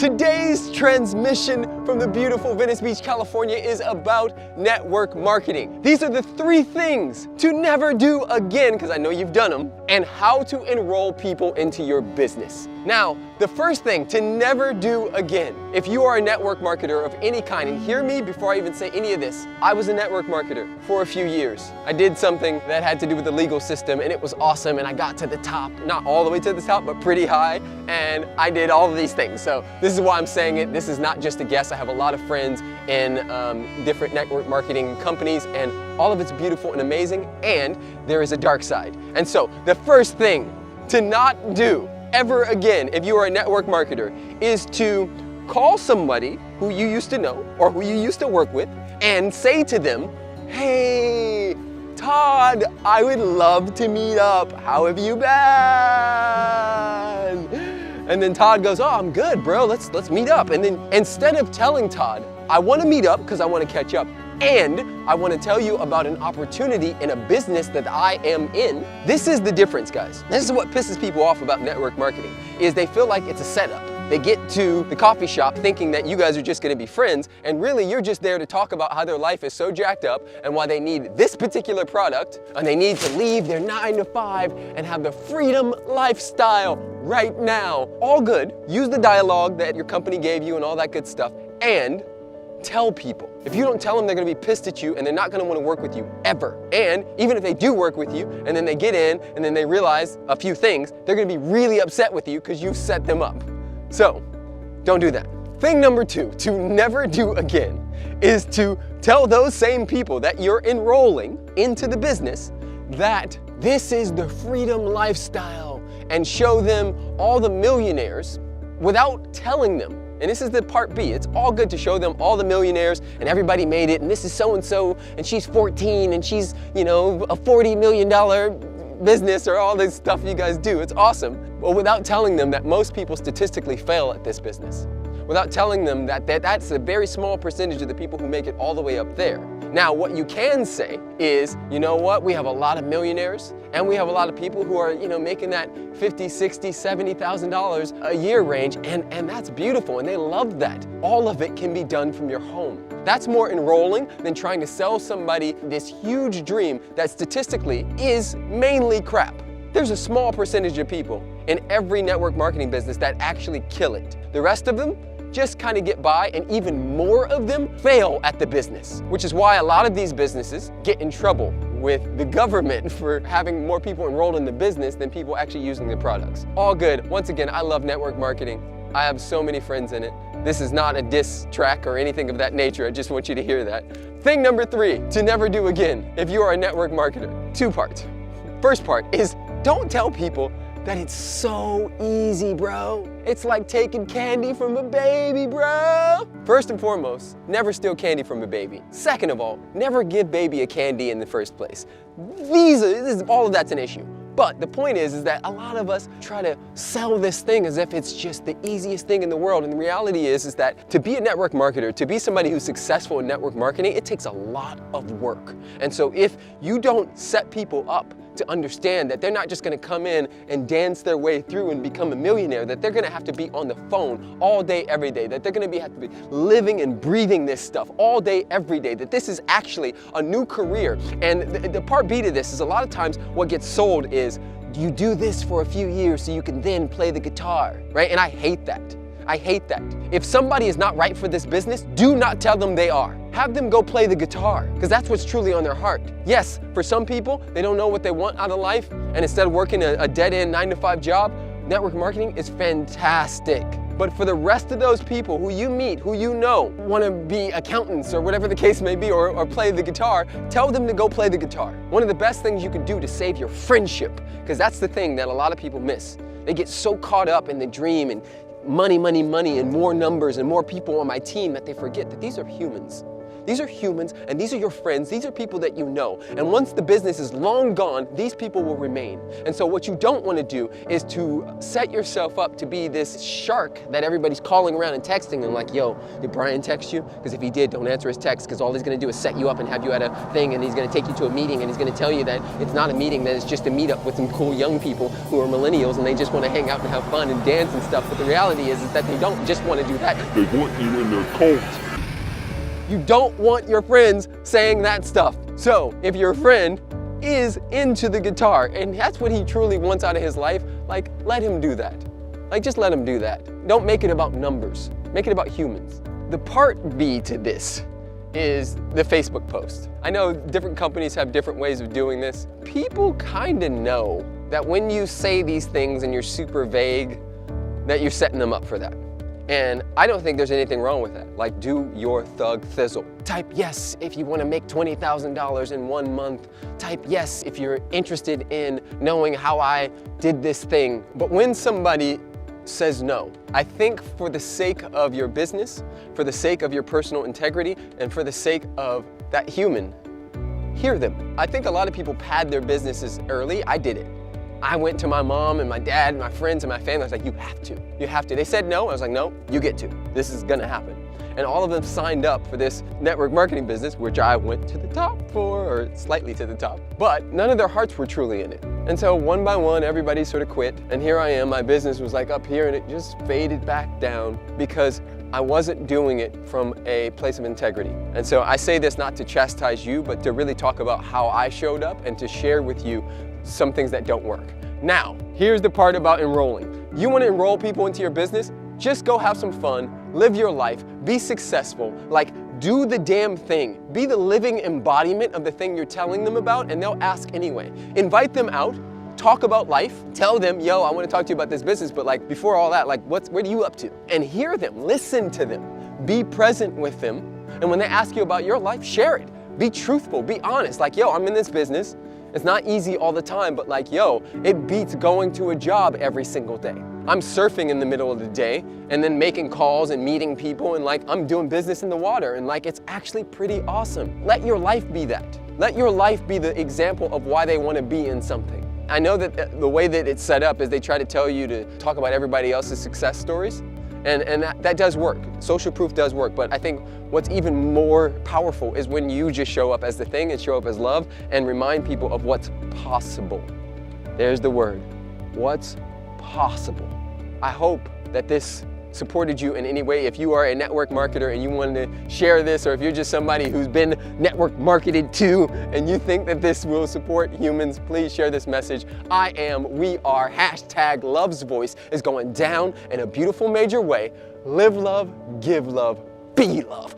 Today's transmission from the beautiful Venice Beach, California is about network marketing. These are the 3 things to never do again, because I know you've done them, and how to enroll people into your business. Now, the first thing to never do again, if you are a network marketer of any kind, and hear me before I even say any of this, I was a network marketer for a few years. I did something that had to do with the legal system, and it was awesome, and I got to the top, not all the way to the top, but pretty high, and I did all of these things. So this is why I'm saying it. This is not just a guess. I have a lot of friends in different network marketing companies, and all of it's beautiful and amazing, and there is a dark side. And so the first thing to not do ever again if you are a network marketer is to call somebody who you used to know or who you used to work with and say to them, "Hey, Todd, I would love to meet up. How have you been?" And then Todd goes, "Oh, I'm good, bro. Let's meet up." And then instead of telling Todd, "I want to meet up because I want to catch up, and I want to tell you about an opportunity in a business that I am in." This is the difference, guys. This is what pisses people off about network marketing, is they feel like it's a setup. They get to the coffee shop thinking that you guys are just going to be friends, and really you're just there to talk about how their life is so jacked up and why they need this particular product, and they need to leave their 9 to 5 and have the freedom lifestyle right now. All good. Use the dialogue that your company gave you and all that good stuff, and tell people. If you don't tell them, they're going to be pissed at you and they're not going to want to work with you ever. And even if they do work with you and then they get in and then they realize a few things, they're going to be really upset with you because you've set them up. So don't do that. Thing number 2 to never do again is to tell those same people that you're enrolling into the business that this is the freedom lifestyle, and show them all the millionaires without telling them. And this is the part B. It's all good to show them all the millionaires and everybody made it, and this is so-and-so, and she's 14, and she's, you know, a $40 million business, or all this stuff you guys do. It's awesome. But without telling them that most people statistically fail at this business. Without telling them that that's a very small percentage of the people who make it all the way up there. Now, what you can say is, you know what, we have a lot of millionaires, and we have a lot of people who are, you know, making that $50,000, $60,000, $70,000 a year range, and that's beautiful, and they love that. All of it can be done from your home. That's more enrolling than trying to sell somebody this huge dream that statistically is mainly crap. There's a small percentage of people in every network marketing business that actually kill it. The rest of them just kind of get by, and even more of them fail at the business, which is why a lot of these businesses get in trouble with the government for having more people enrolled in the business than people actually using the products. All good. Once again, I love network marketing. I have so many friends in it. This is not a diss track or anything of that nature. I just want you to hear that. Thing number 3 to never do again if you are a network marketer. 2 parts. First part is, don't tell people that it's so easy, bro. It's like taking candy from a baby, bro. First and foremost, never steal candy from a baby. Second of all, never give baby a candy in the first place. All of that's an issue. But the point is that a lot of us try to sell this thing as if it's just the easiest thing in the world. And the reality is that to be a network marketer, to be somebody who's successful in network marketing, it takes a lot of work. And so if you don't set people up to understand that they're not just going to come in and dance their way through and become a millionaire, that they're going to have to be on the phone all day, every day, that they're going to have to be living and breathing this stuff all day, every day, that this is actually a new career. And the part B to this is, a lot of times what gets sold is, you do this for a few years so you can then play the guitar, right? And I hate that. I hate that. If somebody is not right for this business, do not tell them they are. Have them go play the guitar, because that's what's truly on their heart. Yes, for some people, they don't know what they want out of life, and instead of working a dead-end 9 to 5 job, network marketing is fantastic. But for the rest of those people who you meet, who you know, want to be accountants or whatever the case may be, or play the guitar, tell them to go play the guitar. One of the best things you can do to save your friendship, because that's the thing that a lot of people miss. They get so caught up in the dream and money, money, money, and more numbers and more people on my team that they forget that these are humans. These are humans, and these are your friends. These are people that you know. And once the business is long gone, these people will remain. And so what you don't want to do is to set yourself up to be this shark that everybody's calling around and texting and like, yo, did Brian text you? Because if he did, don't answer his text, because all he's going to do is set you up and have you at a thing, and he's going to take you to a meeting, and he's going to tell you that it's not a meeting, that it's just a meetup with some cool young people who are millennials and they just want to hang out and have fun and dance and stuff. But the reality is that they don't just want to do that. They want you in their cult. You don't want your friends saying that stuff. So if your friend is into the guitar and that's what he truly wants out of his life, like, let him do that. Like, just let him do that. Don't make it about numbers. Make it about humans. The part B to this is the Facebook post. I know different companies have different ways of doing this. People kind of know that when you say these things and you're super vague, that you're setting them up for that. And I don't think there's anything wrong with that. Like, do your thug thizzle. Type yes if you want to make $20,000 in 1 month. Type yes if you're interested in knowing how I did this thing. But when somebody says no, I think for the sake of your business, for the sake of your personal integrity, and for the sake of that human, hear them. I think a lot of people pad their businesses early. I did it. I went to my mom and my dad and my friends and my family. I was like, you have to. They said no. I was like, no, you get to. This is gonna happen. And all of them signed up for this network marketing business, which I went to the top for, or slightly to the top. But none of their hearts were truly in it. And so one by one, everybody sort of quit. And here I am, my business was like up here and it just faded back down because I wasn't doing it from a place of integrity. And so I say this not to chastise you, but to really talk about how I showed up and to share with you some things that don't work. Now, here's the part about enrolling. You want to enroll people into your business? Just go have some fun, live your life, be successful, like do the damn thing. Be the living embodiment of the thing you're telling them about, and they'll ask anyway. Invite them out, talk about life, tell them, yo, I want to talk to you about this business, but like before all that, like what are you up to? And hear them, listen to them, be present with them, and when they ask you about your life, share it. Be truthful, be honest, like, yo, I'm in this business. It's not easy all the time, but like, yo, it beats going to a job every single day. I'm surfing in the middle of the day and then making calls and meeting people, and like I'm doing business in the water, and like it's actually pretty awesome. Let your life be that. Let your life be the example of why they want to be in something. I know that the way that it's set up is they try to tell you to talk about everybody else's success stories, and that does work. Social proof does work, but I think what's even more powerful is when you just show up as the thing and show up as love and remind people of what's possible. There's the word, what's possible. I hope that this supported you in any way. If you are a network marketer and you wanted to share this, or if you're just somebody who's been network marketed to and you think that this will support humans, please share this message. We are, #Love's Voice is going down in a beautiful major way. Live love, give love, be love.